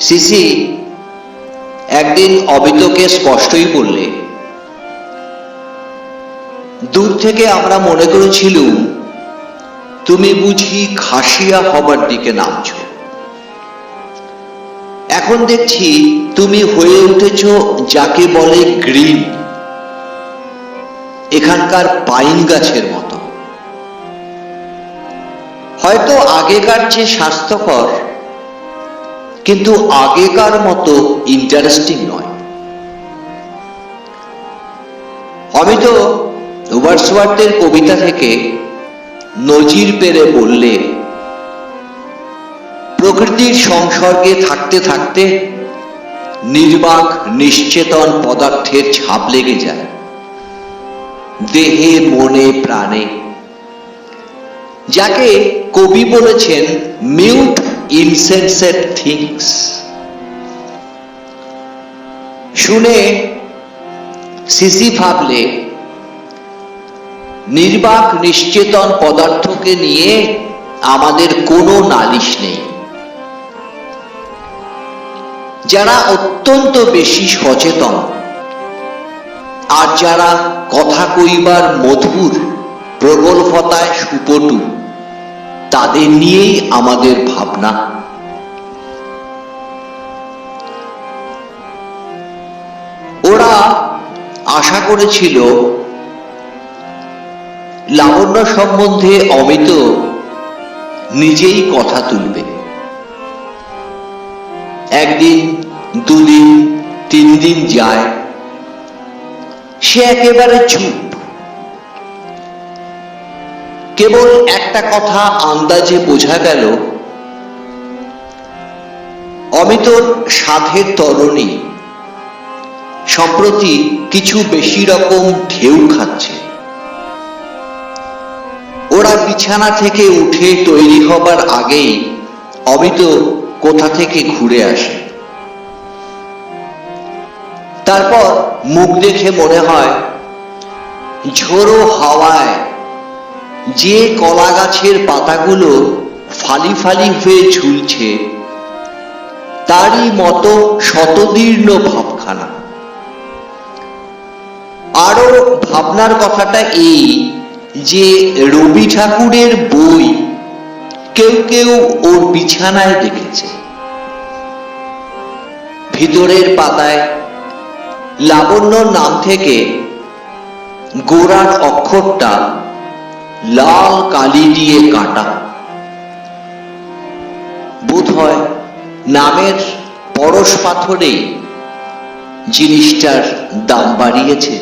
CC একদিন অমিতকে স্পষ্টই বললে, দূর থেকে আমরা মনে করেছিলুম তুমি বুঝি খাসিয়া হবার দিকে নামছ। এখন দেখছি তুমি হয়ে উঠেছ যাকে বলে গ্রিন, এখানকার পাইন গাছের মতো। হয়তো আগেকার চেয়ে স্বাস্থ্যকর, কিন্তু আগেকার মতো ইন্টারেস্টিং নয়। অমিত ওয়ার্ডসওয়ার্থের কবিতা থেকে নজির পেরে বললে, প্রকৃতির সংসর্গে থাকতে থাকতে নির্বাক নিশ্চেতন পদার্থের ছাপ লেগে যায় দেহে মনে প্রাণে, যাকে কবি বলেছেন মিউট ইনসেন্সেট থিংস। শুনে সিসি ভাবলে, নির্বাক নিশ্চেতন পদার্থকে নিয়ে আমাদের কোনো নালিশ নেই। যারা অত্যন্ত বেশি সচেতন আর যারা কথা কইবার মধুর প্রগল্ভতায় সুপটু, তাদের নিয়েই আমাদের ভাবনা। ওরা আশা করেছিল লাবণ্য সম্বন্ধে অমিত নিজেই কথা তুলবে। একদিন, দুদিন, 3 দিন যায়, সে একেবারে চুপ। কেবল একটা কথা আন্দাজে বোঝা গেল, অমিতর সাধের তরণী সম্প্রতি কিছু বেশি রকম ঢেউ খাচ্ছে। ওরা বিছানা থেকে উঠে তৈরি হবার আগেই অমিত কোথা থেকে ঘুরে আসে। তারপর মুখ দেখে মনে হয়, ঝোড়ো হাওয়ায় যে কলা গাছের পাতাগুলো ফালি ফালি হয়ে ঝুলছে, তারই মতো শতদীর্ণ ভাবখানা। আরো ভাবনার কথাটা এই যে রবি ঠাকুরের বই কেউ কেউ ওর বিছানায় দেখেছে। ভিতরের পাতায় লাবণ্যর নাম থেকে গোড়ার অক্ষরটা লাল কালি দিয়ে কাটা। বোধহয় নামের পরশ পাথরেই জিনিসটার দাম বাড়িয়েছে।